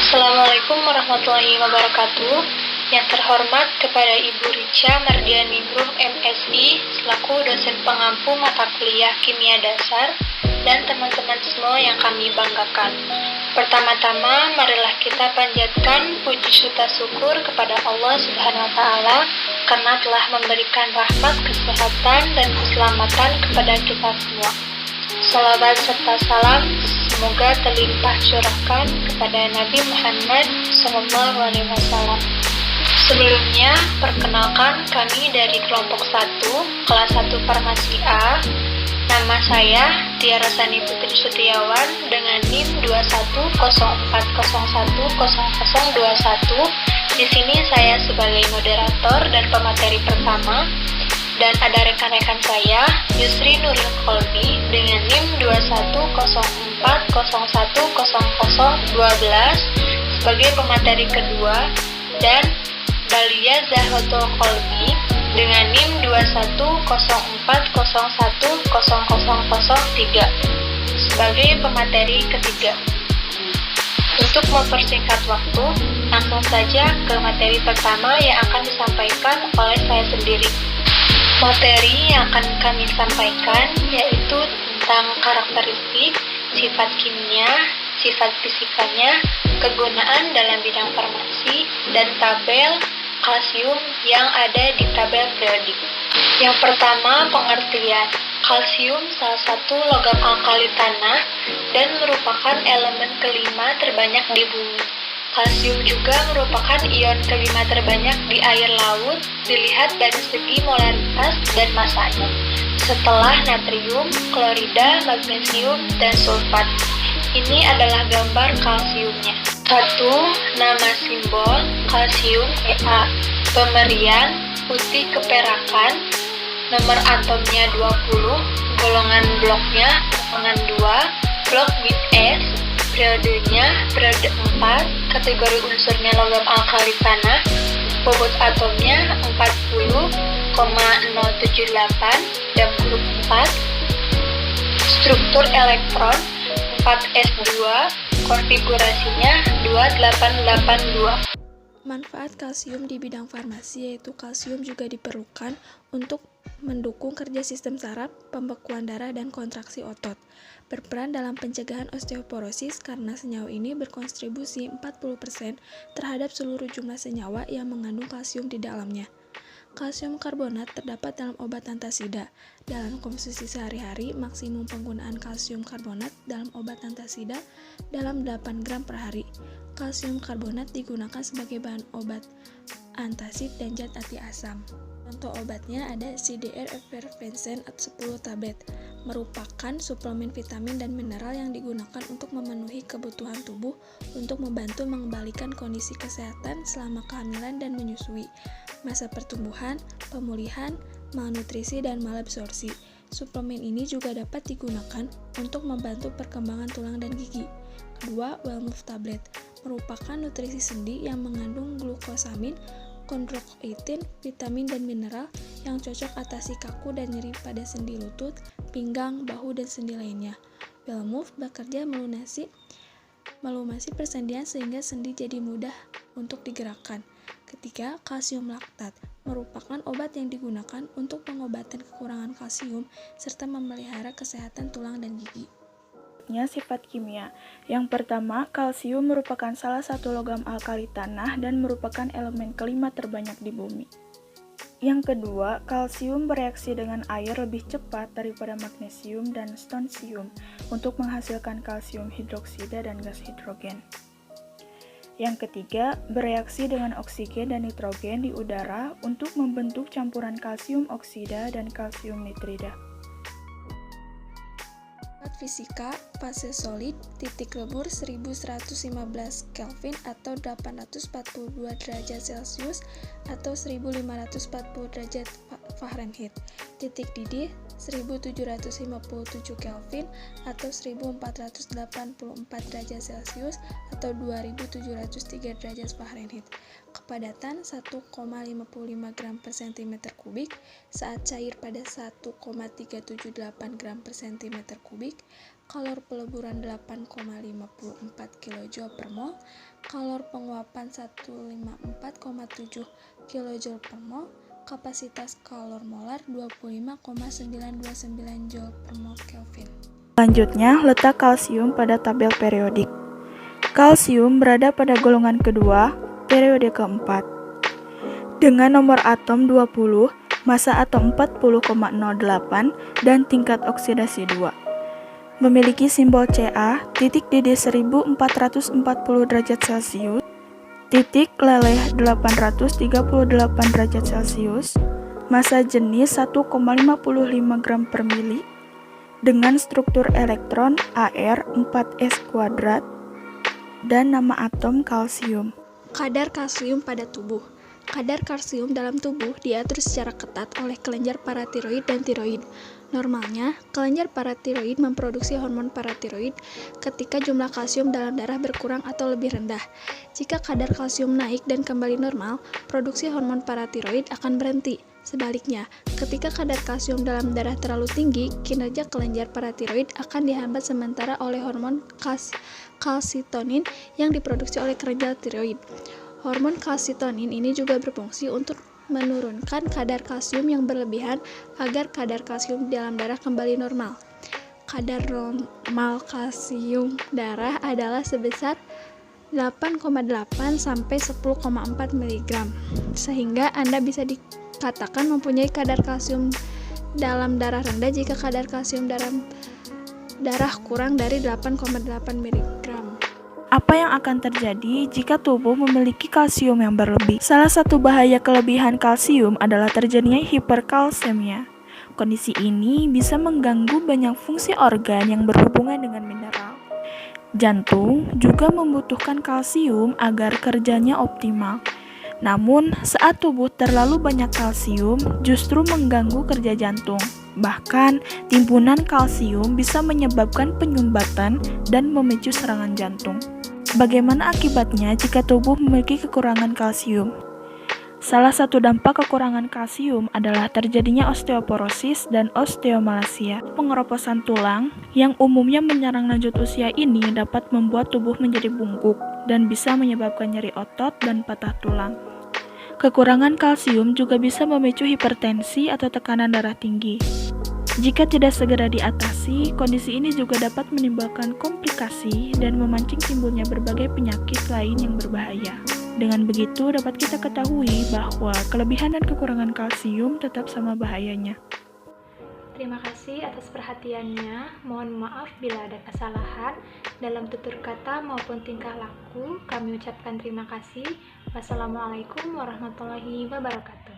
Assalamualaikum warahmatullahi wabarakatuh. Yang terhormat kepada Ibu Richa Mardianingrum MSI selaku dosen pengampu mata kuliah Kimia Dasar dan teman-teman semua yang kami banggakan. Pertama-tama, marilah kita panjatkan puji syukur kepada Allah Subhanahu wa taala karena telah memberikan rahmat, kesehatan dan keselamatan kepada kita semua. Salawat serta salam semoga terlimpah curahkan kepada Nabi Muhammad SAW. Sebelumnya, perkenalkan kami dari kelompok 1, kelas 1 Farmasi A. Nama saya Tiara Sani Putri Setiawan dengan NIM 2104010021. Di sini saya sebagai moderator dan pemateri pertama. Dan ada rekan-rekan saya, Yusri Nuril Kolbi dengan NIM 2104010012 sebagai pemateri kedua, dan Dalia Zahrotul Kolbi dengan NIM 2104010003 sebagai pemateri ketiga. Untuk mempersingkat waktu, langsung saja ke materi pertama yang akan disampaikan oleh saya sendiri. Materi yang akan kami sampaikan yaitu tentang karakteristik, sifat kimia, sifat fisikanya, kegunaan dalam bidang farmasi, dan tabel kalsium yang ada di tabel periodik. Yang pertama, pengertian. Kalsium salah satu logam alkali tanah dan merupakan elemen kelima terbanyak di bumi. Kalsium juga merupakan ion kelima terbanyak di air laut dilihat dari segi molaritas dan masanya, setelah natrium, klorida, magnesium, dan sulfat. Ini adalah gambar kalsiumnya. 1. Nama simbol kalsium Ea. Pemberian putih keperakan. Nomor atomnya 20. Golongan bloknya golongan 2. Blok with S. Periodenya periode 4. Kategori unsurnya logam alkali tanah. Bobot atomnya 40,078 dan grup 4. Struktur elektron 4s2. Konfigurasinya 2882. Manfaat kalsium di bidang farmasi yaitu kalsium juga diperlukan untuk mendukung kerja sistem saraf, pembekuan darah, dan kontraksi otot. Berperan dalam pencegahan osteoporosis karena senyawa ini berkontribusi 40% terhadap seluruh jumlah senyawa yang mengandung kalsium di dalamnya. Kalsium karbonat terdapat dalam obat antasida. Dalam konsumsi sehari-hari, maksimum penggunaan kalsium karbonat dalam obat antasida dalam 8 gram per hari. Kalsium karbonat digunakan sebagai bahan obat antasid dan zat anti asam. Contoh obatnya ada CDR effervescent 10 tablet, merupakan suplemen vitamin dan mineral yang digunakan untuk memenuhi kebutuhan tubuh untuk membantu mengembalikan kondisi kesehatan selama kehamilan dan menyusui, masa pertumbuhan, pemulihan, malnutrisi, dan malabsorpsi. Suplemen ini juga dapat digunakan untuk membantu perkembangan tulang dan gigi. Kedua, Wellmove tablet merupakan nutrisi sendi yang mengandung glukosamin, kondroitin, vitamin, dan mineral yang cocok atasi kaku dan nyeri pada sendi lutut, pinggang, bahu, dan sendi lainnya. Wellmove bekerja melumasi persendian sehingga sendi jadi mudah untuk digerakkan. Ketiga, kalsium laktat merupakan obat yang digunakan untuk pengobatan kekurangan kalsium serta memelihara kesehatan tulang dan gigi. Sifat kimia. Yang pertama, kalsium merupakan salah satu logam alkali tanah dan merupakan elemen kelima terbanyak di bumi. Yang kedua, kalsium bereaksi dengan air lebih cepat daripada magnesium dan strontium untuk menghasilkan kalsium hidroksida dan gas hidrogen. Yang ketiga, bereaksi dengan oksigen dan nitrogen di udara untuk membentuk campuran kalsium oksida dan kalsium nitrida. Fisika, fase solid, titik lebur 1115 Kelvin atau 842 derajat Celcius atau 1540 derajat Fahrenheit. Titik didih 1757 Kelvin atau 1484 derajat Celcius atau 2703 derajat Fahrenheit. Kepadatan 1,55 gram per cm kubik saat cair pada 1,378 gram per cm kubik. kalor peleburan 8,54 kJ per mol, kalor penguapan 154,7 kJ per mol, kapasitas kalor molar 25,929 Joule per mol Kelvin. Selanjutnya, letak kalsium pada tabel periodik. Kalsium berada pada golongan kedua, periode keempat. Dengan nomor atom 20, massa atom 40,08, dan tingkat oksidasi 2. Memiliki simbol Ca, titik DD 1440 derajat Celcius, titik leleh 838 derajat Celcius, massa jenis 1,55 gram per mili, dengan struktur elektron Ar 4s², dan nama atom kalsium. Kadar kalsium pada tubuh. Kadar kalsium dalam tubuh diatur secara ketat oleh kelenjar paratiroid dan tiroid. Normalnya, kelenjar paratiroid memproduksi hormon paratiroid ketika jumlah kalsium dalam darah berkurang atau lebih rendah. Jika kadar kalsium naik dan kembali normal, produksi hormon paratiroid akan berhenti. Sebaliknya, ketika kadar kalsium dalam darah terlalu tinggi, kinerja kelenjar paratiroid akan dihambat sementara oleh hormon kalsitonin yang diproduksi oleh kelenjar tiroid. Hormon kalsitonin ini juga berfungsi untuk menurunkan kadar kalsium yang berlebihan agar kadar kalsium di dalam darah kembali normal. Kadar normal kalsium darah adalah sebesar 8,8 sampai 10,4 mg, sehingga Anda bisa dikatakan mempunyai kadar kalsium dalam darah rendah jika kadar kalsium dalam darah kurang dari 8,8 mg. Apa yang akan terjadi jika tubuh memiliki kalsium yang berlebih? Salah satu bahaya kelebihan kalsium adalah terjadinya hiperkalsemia. Kondisi ini bisa mengganggu banyak fungsi organ yang berhubungan dengan mineral. Jantung juga membutuhkan kalsium agar kerjanya optimal. Namun, saat tubuh terlalu banyak kalsium, justru mengganggu kerja jantung. Bahkan, timbunan kalsium bisa menyebabkan penyumbatan dan memicu serangan jantung. Bagaimana akibatnya jika tubuh memiliki kekurangan kalsium? Salah satu dampak kekurangan kalsium adalah terjadinya osteoporosis dan osteomalasia. Pengeroposan tulang yang umumnya menyerang lanjut usia ini dapat membuat tubuh menjadi bungkuk dan bisa menyebabkan nyeri otot dan patah tulang. Kekurangan kalsium juga bisa memicu hipertensi atau tekanan darah tinggi. Jika tidak segera diatasi, kondisi ini juga dapat menimbulkan komplikasi dan memancing timbulnya berbagai penyakit lain yang berbahaya. Dengan begitu, dapat kita ketahui bahwa kelebihan dan kekurangan kalsium tetap sama bahayanya. Terima kasih atas perhatiannya. Mohon maaf bila ada kesalahan dalam tutur kata maupun tingkah laku. Kami ucapkan terima kasih. Wassalamualaikum warahmatullahi wabarakatuh.